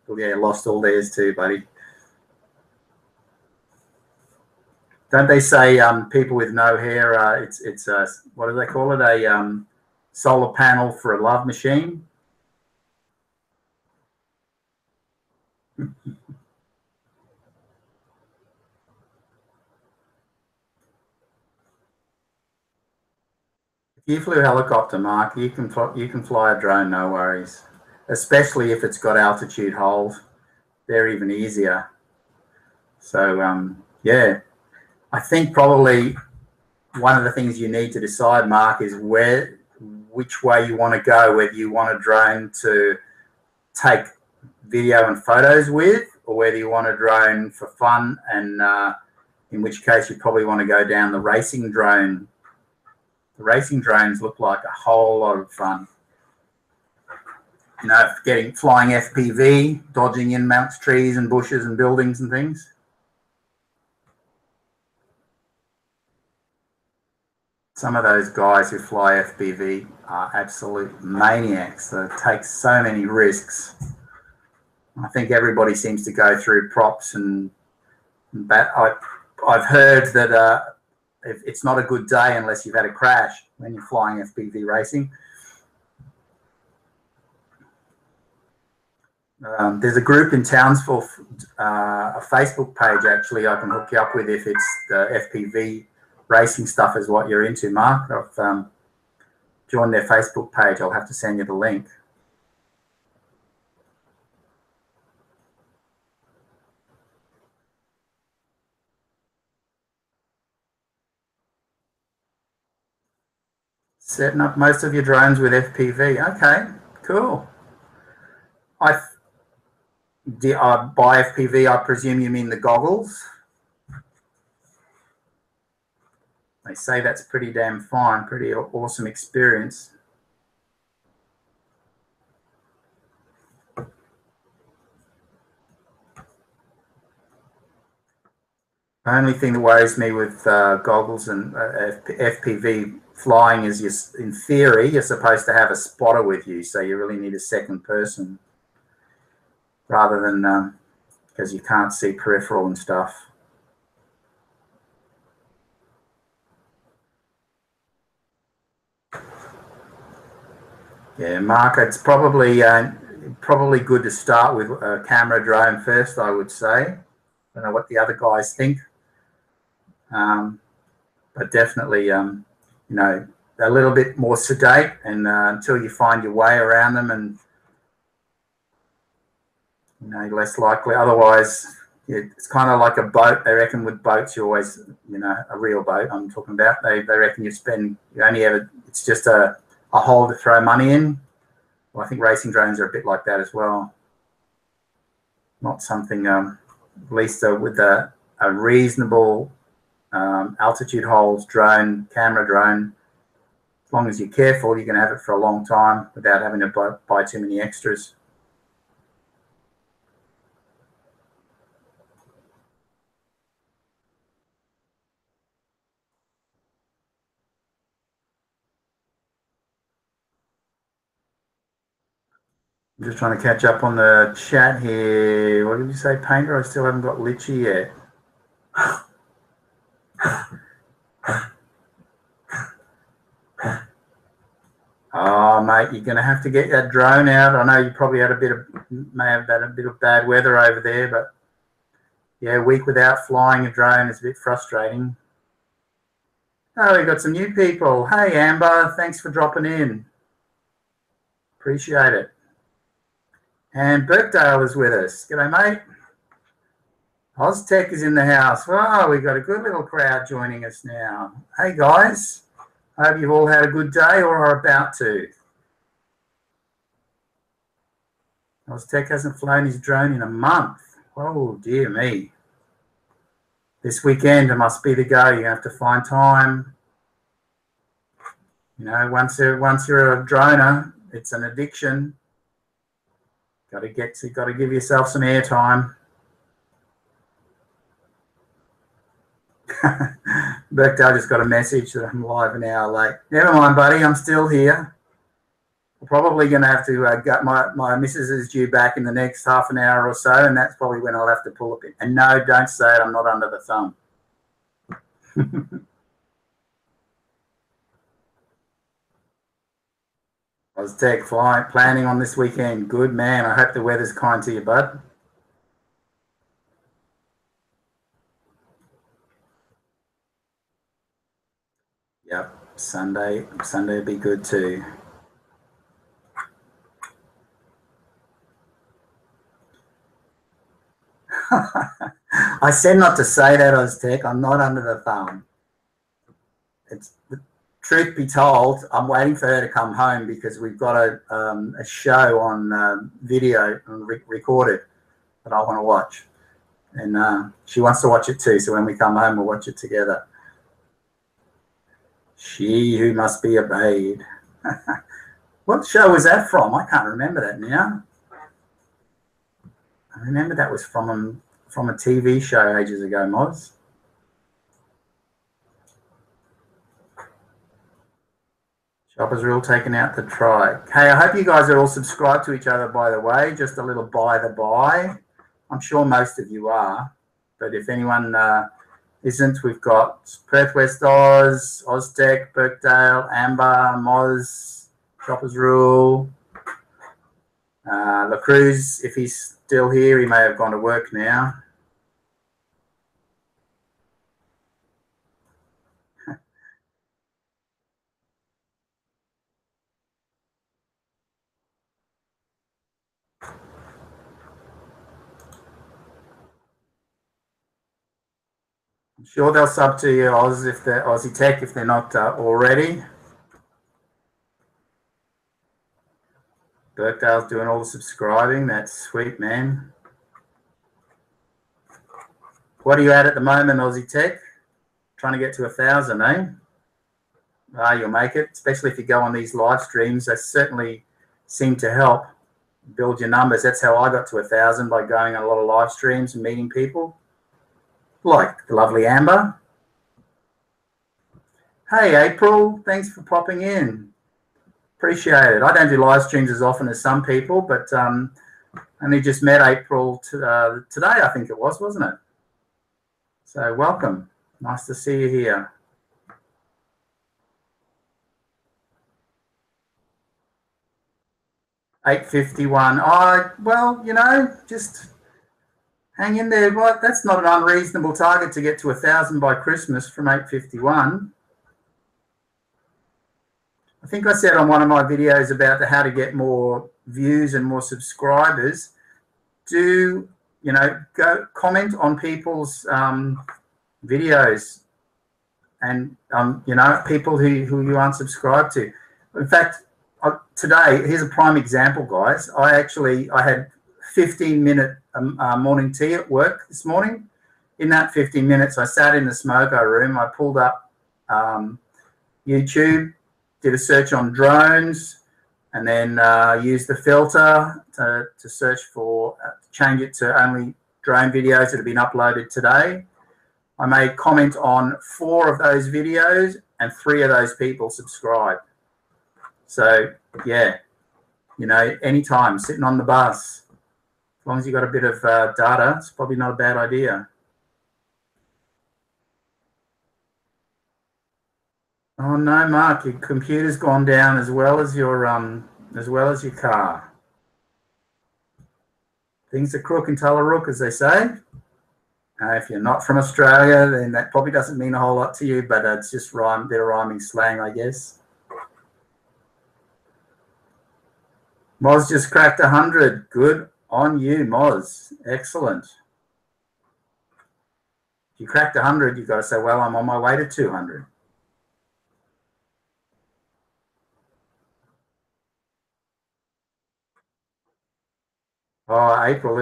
lost all theirs too, buddy. Don't they say people with no hair? It's what do they call it? A solar panel for a love machine. If you flew a helicopter, Mark, you can fly a drone, no worries. Especially if it's got altitude hold, they're even easier. So yeah, I think probably one of the things you need to decide, Mark, is which way you want to go. Whether you want a drone to take video and photos with, or whether you want a drone for fun, and in which case you probably want to go down the racing drone. The racing drones look like a whole lot of fun. You know, flying FPV, dodging in amongst trees and bushes and buildings and things. Some of those guys who fly FPV are absolute maniacs. They take so many risks. I think everybody seems to go through props and I've heard that it's not a good day unless you've had a crash when you're flying FPV racing. There's a group in Townsville, a Facebook page actually I can hook you up with if it's the FPV racing stuff is what you're into, Mark. I've joined their Facebook page. I'll have to send you the link. Setting up most of your drones with FPV. Okay, cool. By FPV, I presume you mean the goggles? They say that's pretty damn fine, pretty awesome experience. The only thing that worries me with goggles and FPV flying is in theory, you're supposed to have a spotter with you, so you really need a second person rather than because you can't see peripheral and stuff. Yeah, Mark, it's probably good to start with a camera drone first, I would say. I don't know what the other guys think, but definitely, you know, a little bit more sedate, and until you find your way around them, and you know, less likely. Otherwise, it's kind of like a boat. They reckon with boats, you always, you know, a real boat I'm talking about. They reckon it's just a hole to throw money in. Well, I think racing drones are a bit like that as well. Not something, at least with a reasonable altitude holds drone, camera drone. As long as you're careful, you can have it for a long time without having to buy too many extras. I'm just trying to catch up on the chat here. What did you say, Painter? I still haven't got Litchi yet. Oh, mate, you're going to have to get that drone out. I know you probably may have had a bit of bad weather over there, but yeah, a week without flying a drone is a bit frustrating. Oh, we've got some new people. Hey, Amber, thanks for dropping in. Appreciate it. And Birkdale is with us. G'day, mate. Oztech is in the house. Wow, we've got a good little crowd joining us now. Hey, guys. I hope you've all had a good day or are about to. Oztech hasn't flown his drone in a month. Oh, dear me. This weekend, it must be the go. You have to find time. You know, once you're a droner, it's an addiction. Got to give yourself some airtime. Birkdale just got a message that I'm live an hour late. Never mind, buddy. I'm still here. I'm probably going to have to get my missus is due back in the next half an hour or so, and that's probably when I'll have to pull up in. And no, don't say it. I'm not under the thumb. Oztech flight planning on this weekend. Good man. I hope the weather's kind to you, bud. Yep, Sunday will be good too. I said not to say that, Oztech. I'm not under the thumb. Truth be told, I'm waiting for her to come home because we've got a show on video and recorded that I want to watch. And she wants to watch it too, so when we come home, we'll watch it together. She who must be obeyed. What show was that from? I can't remember that now. I remember that was from a TV show ages ago, Moz. Shoppers Rule taken out the try. Hey, I hope you guys are all subscribed to each other, by the way. Just a little by the by. I'm sure most of you are. But if anyone isn't, we've got Perth West Oz, Oztech, Birkdale, Amber, Moz, Shoppers Rule. La Cruz, if he's still here, he may have gone to work now. I'm sure they'll sub to you, Oz, if they're Aussie Tech, if they're not already. Birkdale's doing all the subscribing. That's sweet, man. What are you at the moment, Aussie Tech? Trying to get to 1,000, eh? You'll make it, especially if you go on these live streams. They certainly seem to help build your numbers. That's how I got to 1,000, by going on a lot of live streams and meeting people. Like the lovely Amber. Hey, April, thanks for popping in. Appreciate it. I don't do live streams as often as some people, but I only just met April today, I think it was, wasn't it? So welcome. Nice to see you here. $8.51. Well, you know, just hang in there. Right? That's not an unreasonable target to get to 1,000 by Christmas from $8.51. I think I said on one of my videos about how to get more views and more subscribers. Do, you know, go comment on people's videos and, you know, people who you aren't subscribed to. In fact, today, here's a prime example, guys. I had 15-minute morning tea at work this morning. In that 15 minutes, I sat in the smoker room. I pulled up YouTube, did a search on drones, and then used the filter to search for, change it to only drone videos that have been uploaded today. I made comment on 4 of those videos, and 3 of those people subscribed. So, yeah, you know, anytime, sitting on the bus, as long as you've got a bit of data, it's probably not a bad idea. Oh no, Mark, your computer's gone down as well as your car. Things are crook and Tullarook, as they say. If you're not from Australia, then that probably doesn't mean a whole lot to you, but it's just a bit of rhyming slang, I guess. Moz just cracked 100. Good on you, Moz. Excellent. If you cracked 100, you've got to say, well, I'm on my way to 200. Oh, April,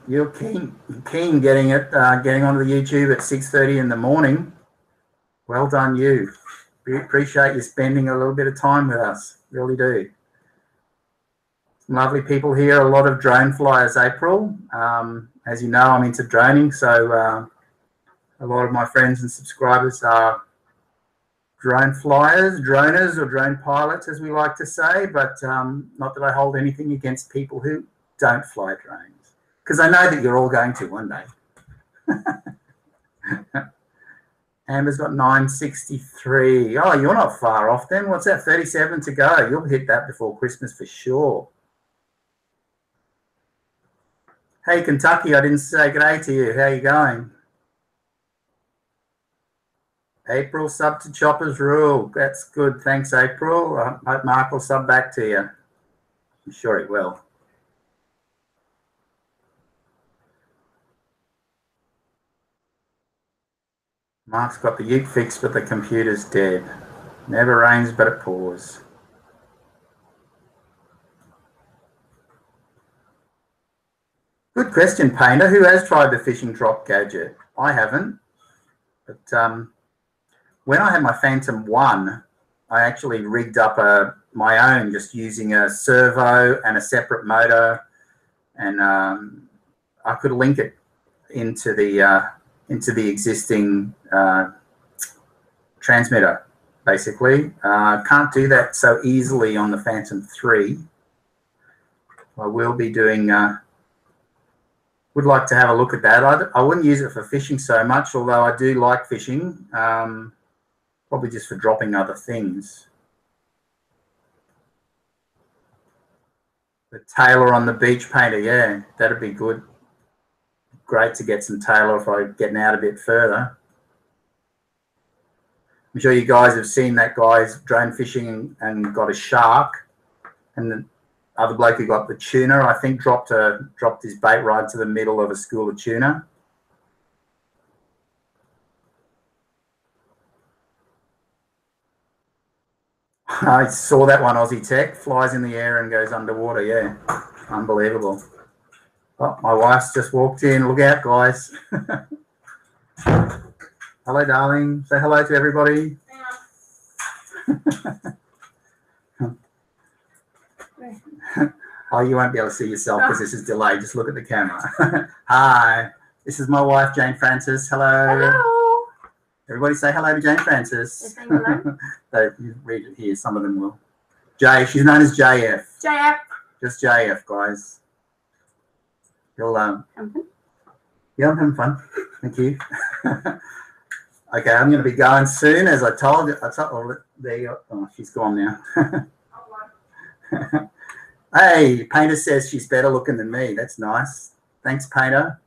you're keen getting onto the YouTube at 6:30 in the morning. Well done, you. We appreciate you spending a little bit of time with us. Really do. Some lovely people here. A lot of drone flyers, April. As you know, I'm into droning, so a lot of my friends and subscribers are drone flyers, droners, or drone pilots, as we like to say. But not that I hold anything against people who don't fly drones, because I know that you're all going to one day. Amber's got 963. Oh, you're not far off then. What's that, 37 to go? You'll hit that before Christmas for sure. Hey, Kentucky, I didn't say good day to you. How are you going? April, sub to Chopper's Rule. That's good. Thanks, April. I hope Mark will sub back to you. I'm sure he will. Mark's got the ute fixed, but the computer's dead. Never rains, but it pours. Good question, Painter. Who has tried the fishing drop gadget? I haven't. But when I had my Phantom 1, I actually rigged up my own, just using a servo and a separate motor, and I could link it into the existing transmitter, basically. Can't do that so easily on the Phantom 3. I will be doing, would like to have a look at that. I wouldn't use it for fishing so much, although I do like fishing, probably just for dropping other things. The tailor on the beach, Painter, yeah, that'd be good. Great to get some tailor if I'm getting out a bit further. I'm sure you guys have seen that guy's drone fishing and got a shark, and the other bloke who got the tuna, I think, dropped his bait right to the middle of a school of tuna. I saw that one, Aussie Tech, flies in the air and goes underwater. Yeah, unbelievable. Oh, my wife's just walked in. Look out, guys. Hello, darling. Say hello to everybody. Oh, you won't be able to see yourself because this is delayed. Just look at the camera. Hi. This is my wife, Jane Francis. Hello. Hello. Everybody say hello to Jane Francis. Hello. You read it here. Some of them will. Jay. She's known as JF. JF. Just JF, guys. You'll yeah, I'm having fun. Thank you. Okay, I'm going to be going soon, as I told you. There you go. Oh, she's gone now. Hey, Painter says she's better looking than me. That's nice. Thanks, Painter.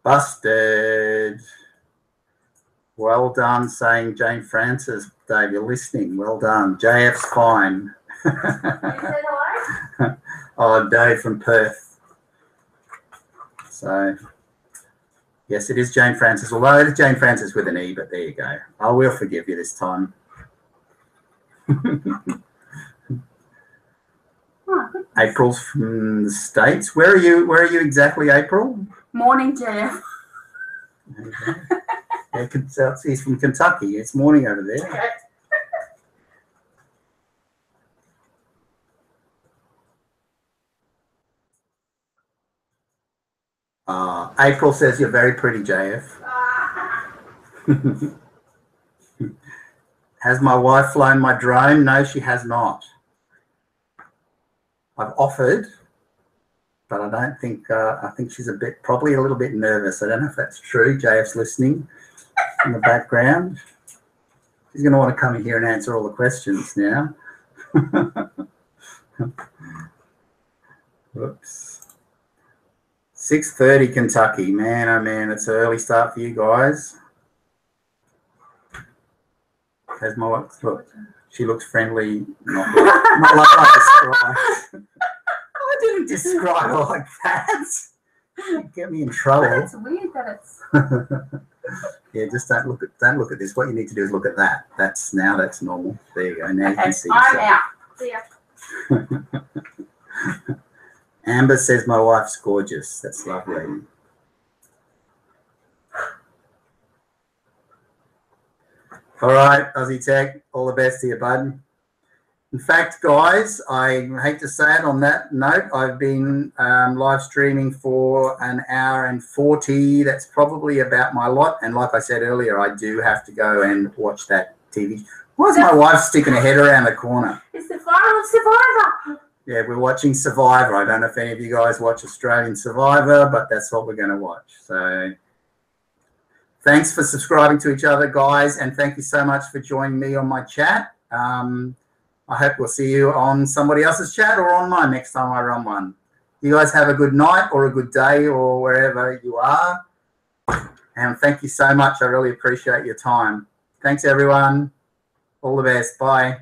Busted. Well done, saying Jane Francis. Dave, you're listening. Well done. JF's fine. Oh, Dave from Perth. So, yes, it is Jane Francis. Although it is Jane Francis with an E, but there you go. I will forgive you this time. April's from the States. Where are you exactly, April? Morning, JF. Yeah, he's from Kentucky. It's morning over there. Okay. April says you're very pretty, JF. Has my wife flown my drone? No, she has not. I've offered, but I don't think, I think she's probably a little bit nervous. I don't know if that's true. JF's listening. in the background. She's going to want to come in here and answer all the questions now. Whoops. 6:30 Kentucky. Man, oh man, it's an early start for you guys. Has my wife, look, she looks friendly, not like I described. I didn't describe her like that. Get me in trouble. It's weird that it's. Yeah, just don't look at this. What you need to do is look at that. That's normal. There you go. Now you can see. I'm out. See ya. Amber says my wife's gorgeous. That's lovely. All right, Aussie Tech, all the best to you, bud. In fact, guys, I hate to say it on that note, I've been live streaming for an hour and 40. That's probably about my lot. And like I said earlier, I do have to go and watch that TV. Why is my wife sticking her head around the corner? It's the final Survivor. Yeah, we're watching Survivor. I don't know if any of you guys watch Australian Survivor, but that's what we're going to watch. So thanks for subscribing to each other, guys. And thank you so much for joining me on my chat. I hope we'll see you on somebody else's chat or on mine next time I run one. You guys have a good night or a good day or wherever you are. And thank you so much. I really appreciate your time. Thanks, everyone. All the best. Bye.